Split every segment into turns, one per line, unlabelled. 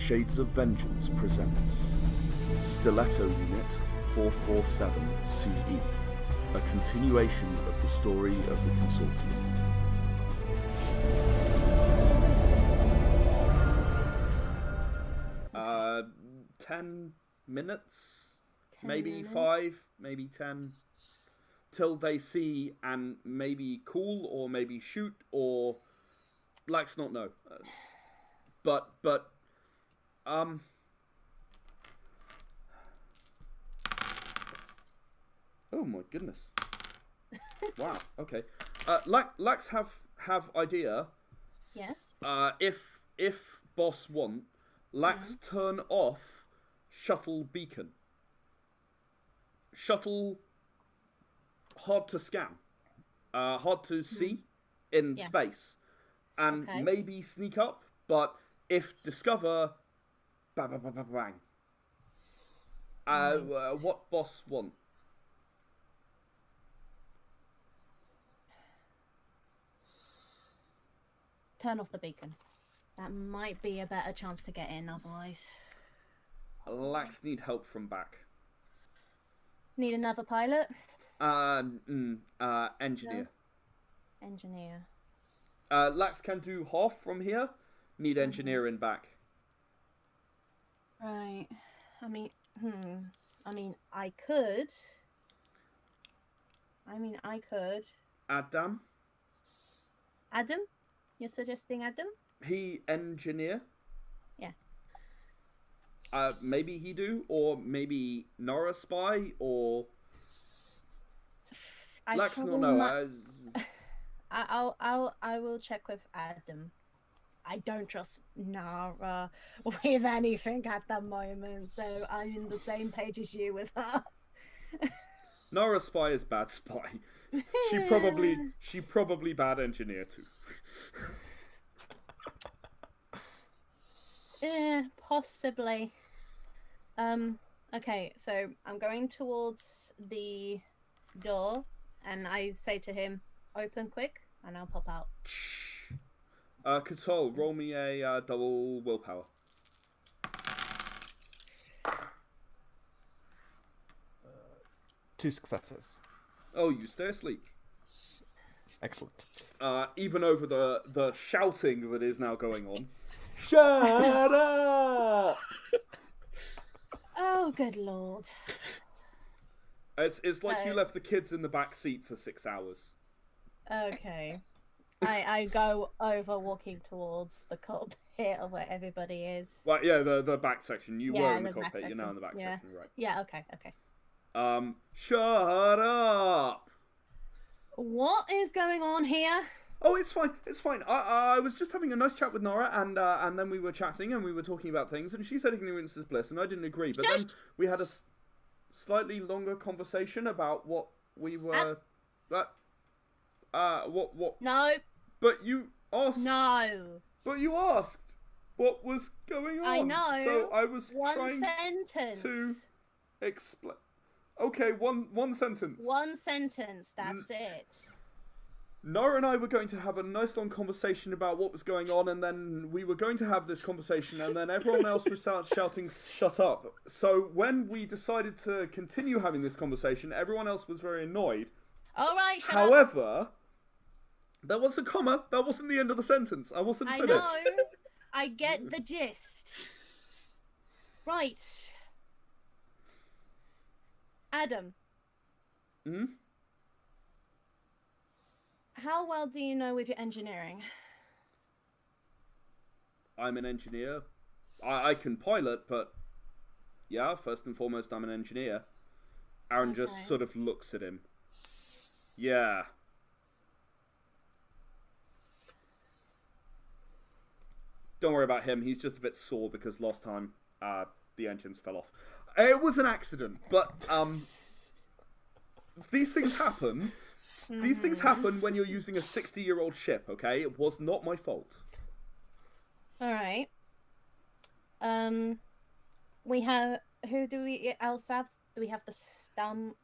Shades of Vengeance presents Stiletto Unit 447 CE, a continuation of the story of the Consortium. 10 minutes?
10
maybe
minutes.
5, maybe 10. Till they see and maybe call or maybe shoot or... Let's not know. Oh my goodness. Wow, okay. Lax have idea.
Yes.
If boss want, Lax turn off shuttle beacon. Shuttle hard to scan. Hard to see in space. And maybe sneak up, but if discover, bang, bang, bang, bang, bang. What boss want?
Turn off the beacon. That might be a better chance to get in otherwise.
Lax need help from back.
Need another pilot?
Engineer.
No? Engineer.
Lax can do half from here. Need engineer in back.
Right. I mean, I could.
Adam?
Adam? You're suggesting Adam?
He engineer?
Yeah.
Maybe he do, or maybe Nara spy, or... Lax no know.
I will check with Adam. I don't trust Nara with anything at the moment, so I'm in the same page as you with her.
Nara spy is bad spy. She probably bad engineer too.
Possibly. Okay, so I'm going towards the door, and I say to him, "Open quick," and I'll pop out.
Control, roll me a double willpower.
2 successes.
Oh, you stay asleep.
Excellent.
Even over the shouting that is now going on. Shut up!
Oh, good lord.
It's like you left the kids in the back seat for 6 hours.
Okay. I go over walking towards the cockpit or where everybody is.
Right, yeah, the back section. You were in the cockpit, you're now in the back section, right.
Yeah, okay.
Shut up!
What is going on here?
Oh, it's fine. I was just having a nice chat with Nora, and then we were chatting, and we were talking about things, and she said ignorance is bliss, and I didn't agree, but then we had a slightly longer conversation about what we were... what...
No.
But you asked...
No.
But you asked what was going on.
I know.
So I was
One
trying
sentence.
to explain... Okay, one sentence.
One sentence, that's it.
Nora and I were going to have a nice long conversation about what was going on, and then we were going to have this conversation, and then everyone else would start shouting, "Shut up." So when we decided to continue having this conversation, everyone else was very annoyed.
All right, shut
However,
up.
there was a comma. That wasn't the end of the sentence. I wasn't finished.
I know. I get the gist. Right. Adam.
Hmm?
How well do you know with your engineering?
I'm an engineer. I can pilot, but yeah, first and foremost, I'm an engineer. Aaron just sort of looks at him. Yeah. Don't worry about him. He's just a bit sore because last time the engines fell off. It was an accident, but these things happen. These things happen when you're using a 60-year-old ship, okay? It was not my fault.
Alright. We have... Who else have? Do we have the stump?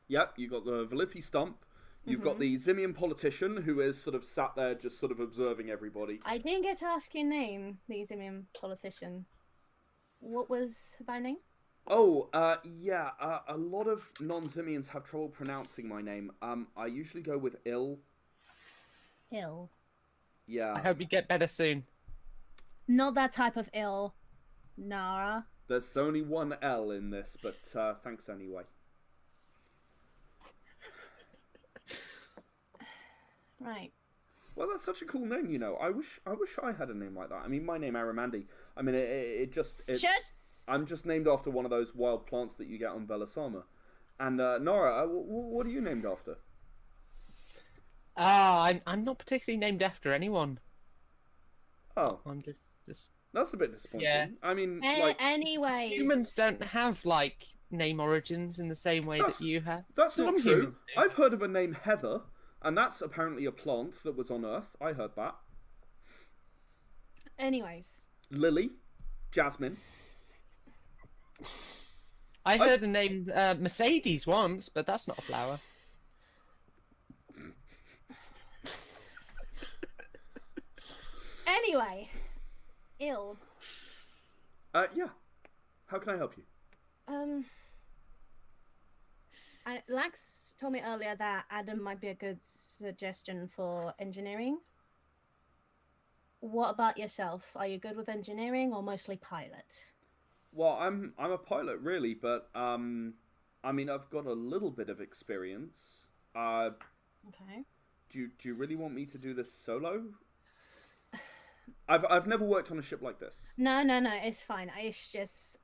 Yep, you got the Reluflissy stump. You've got the Zimian politician who is sort of sat there just sort of observing everybody.
I didn't get to ask your name, the Zimian politician. What was thy name?
Oh, yeah, a lot of non-Zimians have trouble pronouncing my name. I usually go with Il.
Ill.
Yeah.
I hope you get better soon.
Not that type of ill, Nara.
There's only one L in this, but thanks anyway.
Right.
Well, that's such a cool name, you know. I wish I had a name like that. I mean, my name Aramandi. I mean, I'm just named after one of those wild plants that you get on Velasama. And Nora, what are you named after?
I'm not particularly named after anyone.
Oh,
I'm just.
that's a bit disappointing.
Yeah.
I mean,
Anyway,
Humans don't have like name origins in the same way that you have.
That's
Some
not true.
humans do.
I've heard of a name Heather, and that's apparently a plant that was on Earth. I heard that.
anyways.
Lily, Jasmine.
I heard the name Mercedes once, but that's not a flower.
Anyway, ill.
Yeah. How can I help you?
Lax told me earlier that Adam might be a good suggestion for engineering. What about yourself? Are you good with engineering or mostly pilot?
Well, I'm a pilot really, but I mean, I've got a little bit of experience.
Okay.
Do you really want me to do this solo? I've never worked on a ship like this.
No, it's fine. It's just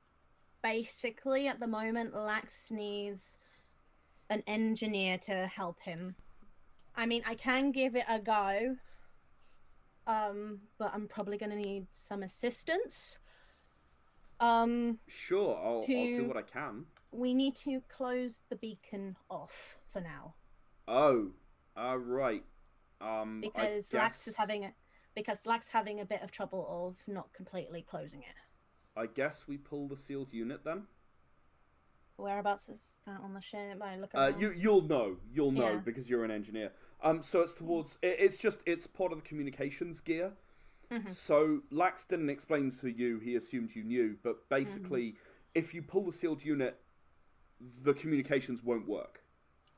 basically at the moment Lax needs an engineer to help him. I mean, I can give it a go, but I'm probably going to need some assistance.
Sure, I'll do what I can.
We need to close the beacon off for now.
Oh, right.
Because Lax is having a bit of trouble of not completely closing it.
I guess we pull the sealed unit then.
Whereabouts is that on the ship? I look around.
You'll know
Yeah.
because you're an engineer. So it's towards. It's part of the communications gear. So Lax didn't explain to you. He assumed you knew, but basically, if you pull the sealed unit, the communications won't work.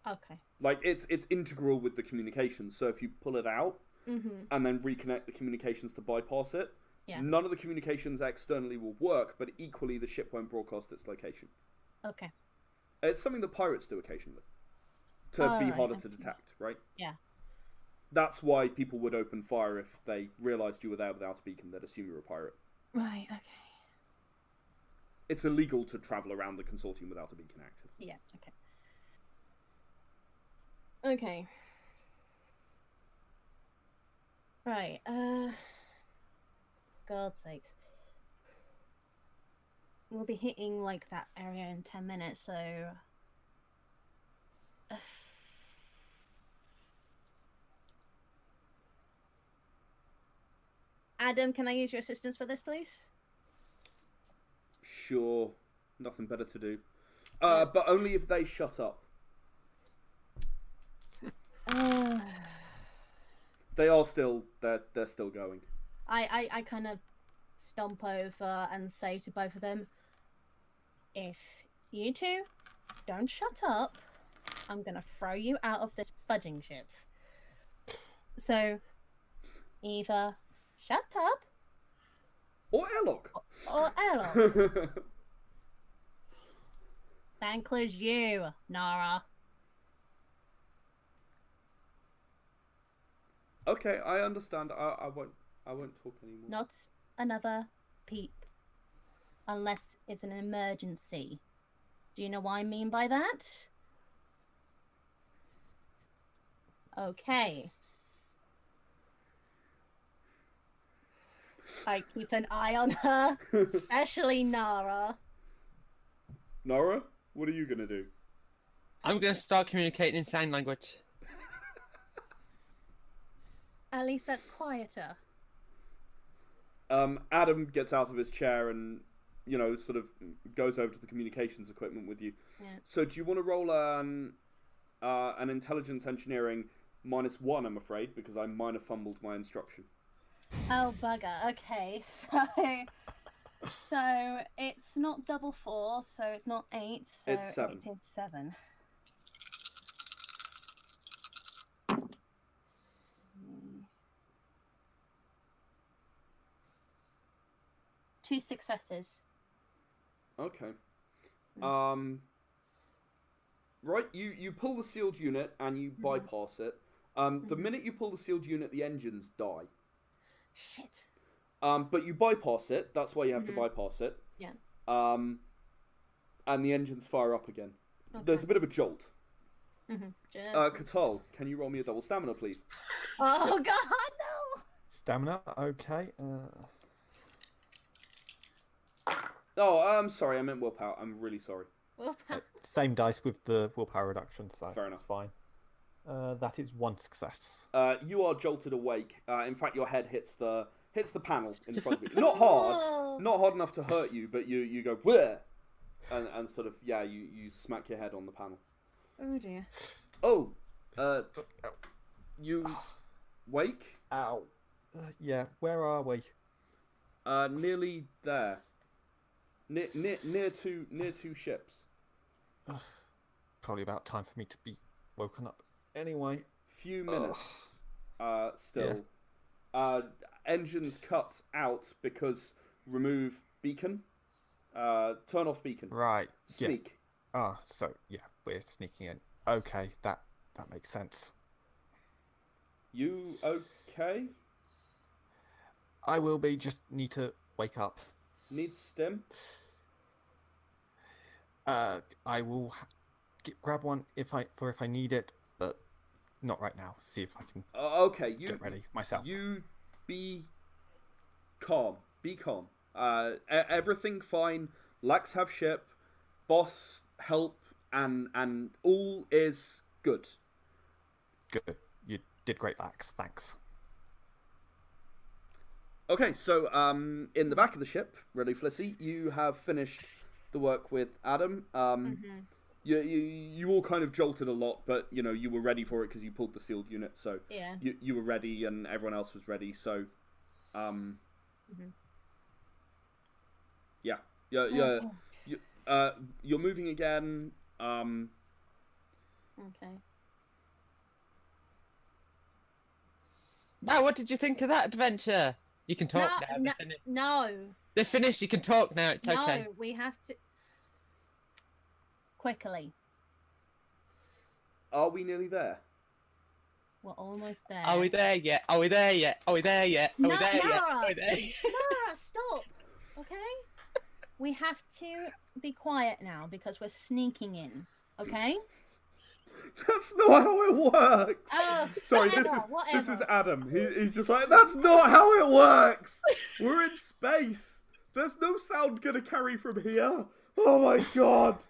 Okay.
Like it's integral with the communications. So if you pull it out and then reconnect the communications to bypass it, none of the communications externally will work. But equally, the ship won't broadcast its location.
Okay.
It's something that pirates do occasionally to be harder to detect, right?
Yeah.
That's why people would open fire if they realised you were there without a beacon. They'd assume you were a pirate.
Right. Okay.
It's illegal to travel around the consortium without a beacon active.
Yeah. Okay. Okay. Right. God's sakes. We'll be hitting like that area in 10 minutes, so Adam, can I use your assistance for this, please?
Sure, nothing better to do. But only if they shut up. They are still they're still going.
I kind of stomp over and say to both of them, if you two don't shut up, I'm gonna throw you out of this fudging ship. So either shut up
Or airlock.
or airlock. That includes you, Nara.
Okay, I understand. I won't talk anymore.
Not another peep. Unless it's an emergency. Do you know what I mean by that? Okay. I keep an eye on her, especially Nara.
Nora, what are you gonna do?
I'm going to start communicating in sign language.
At least that's quieter.
Adam gets out of his chair and, sort of goes over to the communications equipment with you.
Yeah.
So do you want to roll an intelligence engineering -1, I'm afraid, because I minor fumbled my instruction.
Oh bugger. Okay, so it's not double 4, so it's not 8. So
It's 7.
It is 7. Two successes.
Okay. Right, you pull the sealed unit and you bypass it. The minute you pull the sealed unit, the engines die.
Shit.
But you bypass it. That's why you have to bypass it.
Yeah.
And the engines fire up again.
Okay.
There's a bit of a jolt.
Just...
Katal, can you roll me a double stamina, please?
Oh god, no!
Stamina, okay.
Oh, I'm sorry. I meant willpower. I'm really sorry.
Same dice with the willpower reduction, so
Fair
that's
enough.
fine. That is 1 success.
You are jolted awake. In fact, your head hits the panel in front of you. Not hard enough to hurt you, but you go bleh, and sort of you smack your head on the panel.
Oh dear.
Oh, you wake?
Ow. Yeah, where are we?
Nearly there. Near two ships.
Probably about time for me to be woken up. Anyway.
Few minutes. Still. Yeah. Engines cut out because remove beacon. Turn off beacon.
Right.
Sneak.
Yeah. So yeah, we're sneaking in. Okay, that makes sense.
You okay?
I will be. Just need to wake up.
Need stim?
I will grab one if I need it, but not right now. See if I can.
Okay,
get ready myself.
You be calm. Be calm. Everything fine. Lax have ship. Boss help, and all is good.
Good. You did great, Lax. Thanks.
Okay, so in the back of the ship, Reluflissy, you have finished the work with Adam. You all kind of jolted a lot, but you were ready for it because you pulled the sealed unit. So
yeah,
you were ready, and everyone else was ready. So, you're moving again.
Okay.
Now, what did you think of that adventure? You can talk now.
No.
They're finished. You can talk now. It's okay.
No, we have to quickly.
Are we nearly there?
We're almost there.
Are we there yet? Are we there yet? Are we there yet? Are we there yet?
Nara!
Are we there yet?
Nara, stop. Okay? We have to be quiet now because we're sneaking in. Okay?
That's not how it works.
Oh,
Sorry,
whatever.
this is Adam. He's just like, that's not how it works. We're in space. There's no sound gonna carry from here. Oh my god.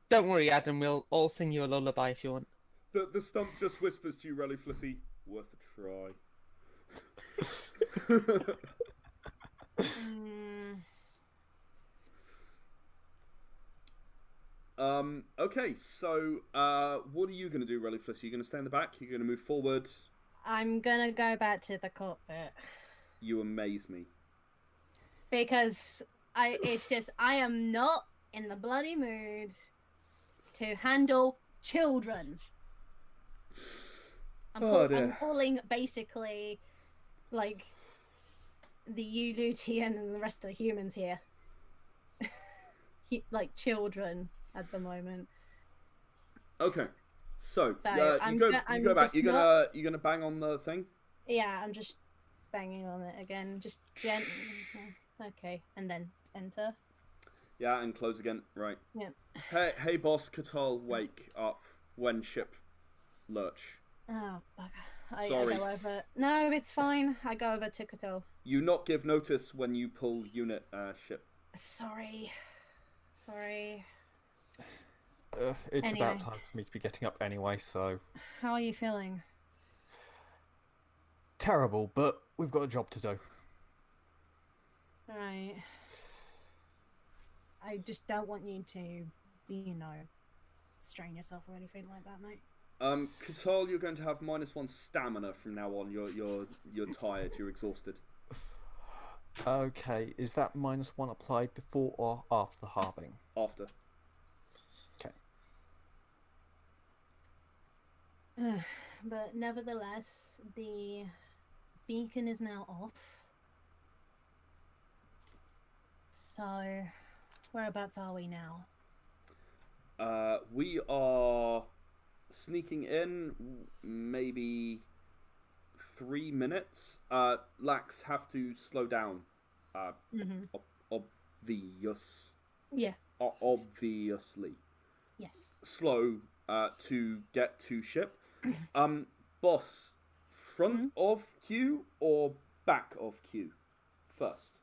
Don't worry, Adam. We'll all sing you a lullaby if you want.
The stump just whispers to you, Reluflissy, worth a try. Okay, so what are you going to do, Reluflissy? Are you going to stay in the back? You're going to move forward?
I'm gonna go back to the cockpit.
You amaze me.
Because I am not in the bloody mood to handle children. I'm calling basically like the Ulutian and the rest of the humans here. Like children at the moment.
Okay. So you
I'm
go back. You're gonna bang on the thing?
Yeah, I'm just banging on it again. Just gently. Okay, and then enter.
Yeah, and close again. Right.
Yeah.
Hey, boss. Katal, wake up when ship lurch.
Oh, bugger. I
Sorry.
go over. No, it's fine. I go over to Katal.
You not give notice when you pull unit ship.
Sorry.
It's
Anyway.
about time for me to be getting up anyway, so...
How are you feeling?
Terrible, but we've got a job to do.
Right. I just don't want you to, strain yourself or anything like that, mate.
Katal, you're going to have -1 stamina from now on. You're tired. You're exhausted.
Okay, is that -1 applied before or after the halving?
After.
Okay.
But nevertheless, the beacon is now off. So, whereabouts are we now?
We are sneaking in maybe 3 minutes. Lax have to slow down. Obvious.
Yeah.
Obviously.
Yes.
Slow to get to ship. Boss, front of queue or back of queue first?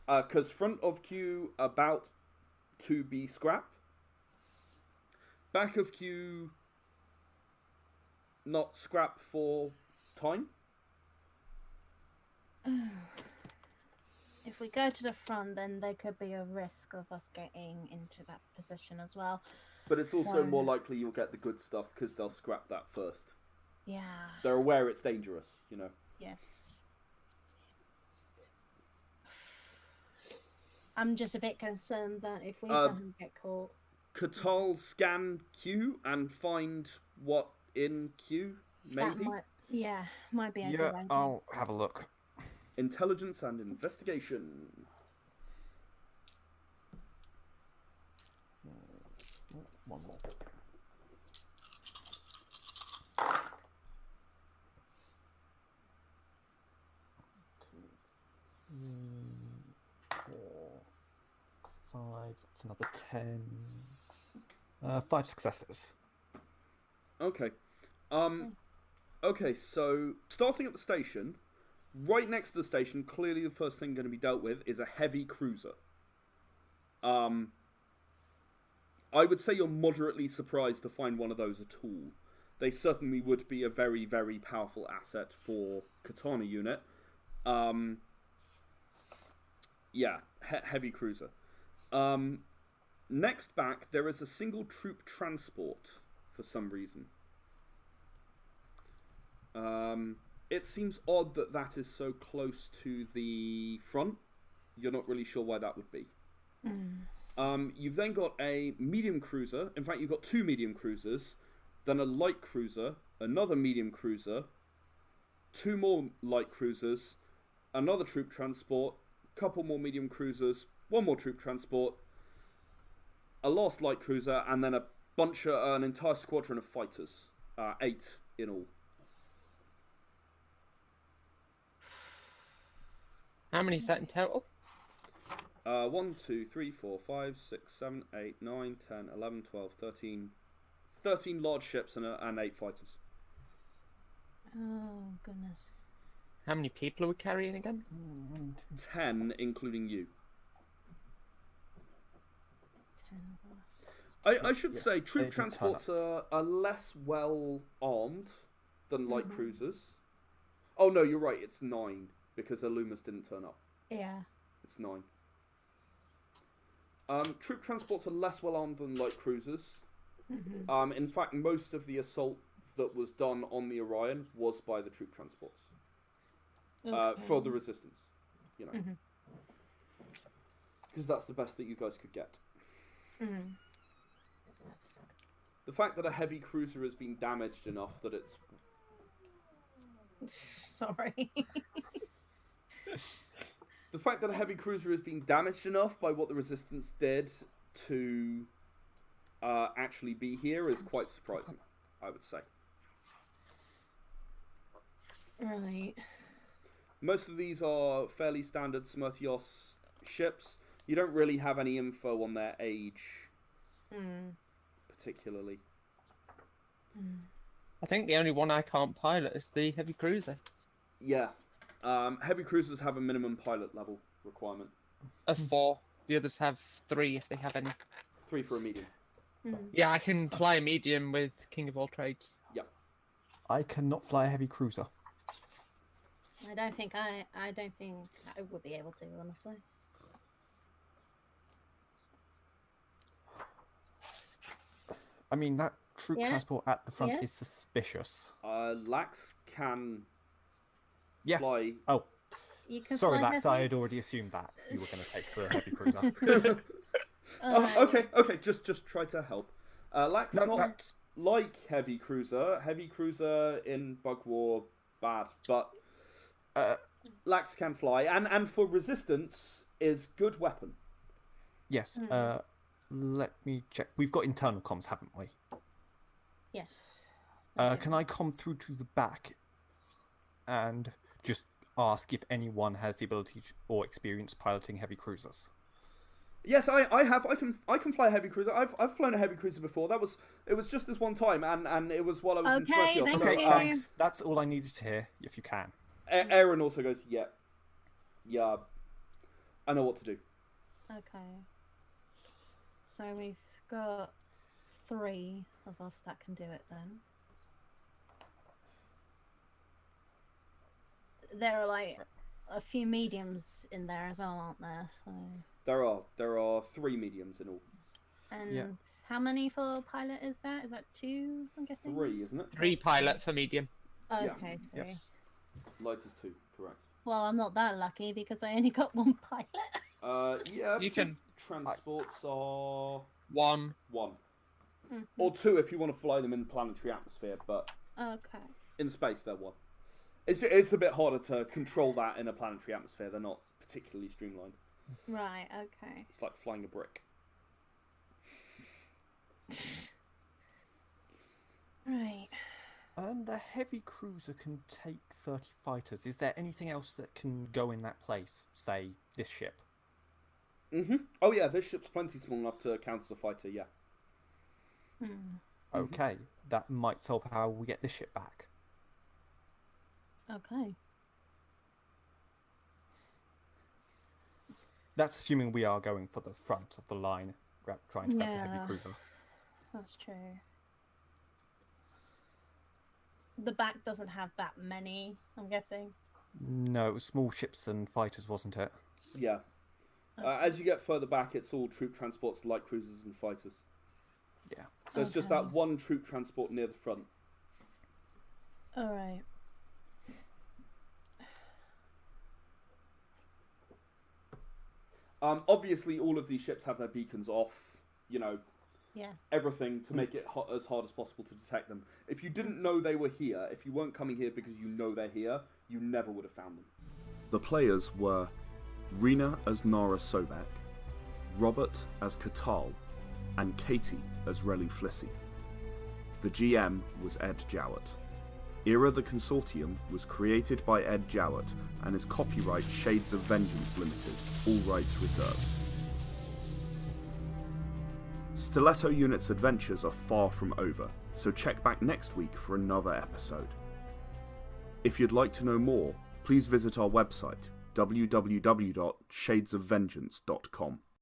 Because front of queue about to be scrap. Back of queue not scrap for time.
If we go to the front, then there could be a risk of us getting into that position as well.
But it's also more likely you'll get the good stuff because they'll scrap that first.
Yeah.
They're aware it's dangerous, you know.
Yes. I'm just a bit concerned that if we somehow get caught...
Katal scan Q and find what in Q, maybe?
Might be a good
Yeah,
one.
I'll have a look.
Intelligence and investigation.
One more. Two, 4, 5. That's another 10. 5 successes.
Okay. Okay, so starting at the station, right next to the station, clearly the first thing going to be dealt with is a heavy cruiser. I would say you're moderately surprised to find one of those at all. They certainly would be a very, very powerful asset for Katana unit. Yeah, heavy cruiser. Next back, there is a single troop transport for some reason. It seems odd that that is so close to the front. You're not really sure why that would be. You've then got a medium cruiser. In fact, you've got 2 medium cruisers, then a light cruiser, another medium cruiser, 2 more light cruisers, another troop transport, couple more medium cruisers, 1 more troop transport, a last light cruiser, and then an entire squadron of fighters. 8 in all.
How many is that in total?
1, 2, 3, 4, 5, 6, 7, 8, 9, 10, 11, 12, 13. 13 large ships and 8 fighters.
Oh, goodness.
How many people are we carrying again?
10, including you.
10 of us.
I should say, troop transports are less well armed than light cruisers. Oh no, you're right, it's 9, because Illumis didn't turn up.
Yeah.
It's 9. Troop transports are less well armed than light cruisers. In fact, most of the assault that was done on the Orion was by the troop transports. For the resistance, you know. Because that's the best that you guys could get. The fact that a heavy cruiser has been damaged enough that it's...
Sorry.
The fact that a heavy cruiser has been damaged enough by what the resistance did to actually be here is quite surprising, I would say.
Right.
Most of these are fairly standard Smertios ships. You don't really have any info on their age, particularly.
I think the only one I can't pilot is the heavy cruiser.
Yeah. Heavy cruisers have a minimum pilot level requirement.
Of 4. The others have 3 if they have any.
3 for a medium.
Yeah, I can fly a medium with King of All Trades.
Yeah.
I cannot fly a heavy cruiser.
I don't think I would be able to, honestly.
I mean, that troop
Yeah.
transport at the front
Yeah.
is suspicious.
Lax can
Yeah.
fly.
Oh,
You can
sorry,
fly
Lax. I
heavy?
had already assumed that you were going to take the heavy cruiser.
Okay. Just try to help. Lax
No,
not
that's
like heavy cruiser. Heavy cruiser in Bug War bad, but Lax can fly, and for resistance is good weapon.
yes. Let me check. We've got internal comms, haven't we?
Yes.
Can I come through to the back and just ask if anyone has the ability or experience piloting heavy cruisers?
Yes, I have. I can fly a heavy cruiser. I've flown a heavy cruiser before. It was just this one time, and it was while I was in
Okay,
Smirky.
thank
Okay,
you.
thanks. That's all I needed to hear. If you can.
Aaron also goes, yeah. I know what to do.
Okay. So we've got 3 of us that can do it then. There are like a few mediums in there as well, aren't there? So.
There are 3 mediums in all.
And
Yeah.
how many for pilot is that? Is that 2? I'm guessing.
3, isn't it?
3 pilot for medium.
Okay,
Yeah.
3.
Light is 2, correct.
Well, I'm not that lucky because I only got 1 pilot.
Yeah.
You can-
Transports are
1.
1
Mhm.
or 2 if you want to fly them in planetary atmosphere, but
Okay.
in space they're 1. It's a bit harder to control that in a planetary atmosphere. They're not particularly streamlined.
Right, okay.
It's like flying a brick.
Right.
The heavy cruiser can take 30 fighters. Is there anything else that can go in that place? Say, this ship?
Oh yeah, this ship's plenty small enough to count as a fighter, yeah.
Okay, that might solve how we get this ship back.
Okay.
That's assuming we are going for the front of the line, trying to grab the heavy
Yeah.
cruiser.
That's true. The back doesn't have that many, I'm guessing.
No, it was small ships and fighters, wasn't it?
Yeah. As you get further back, it's all troop transports, light cruisers, and fighters.
Yeah.
There's just
Okay.
that one troop transport near the front.
Alright.
Obviously, all of these ships have their beacons off. You know,
Yeah.
everything to make it as hard as possible to detect them. If you didn't know they were here, if you weren't coming here because you know they're here, you never would have found them. The players were Rena as Nara Sobek, Robert as Katal, and Katie as Reluflissy. The GM was Ed Jowett. Era the Consortium was created by Ed Jowett and is copyright Shades of Vengeance Limited, all rights reserved. Stiletto Unit's adventures are far from over, so check back next week for another episode. If you'd like to know more, please visit our website, www.shadesofvengeance.com.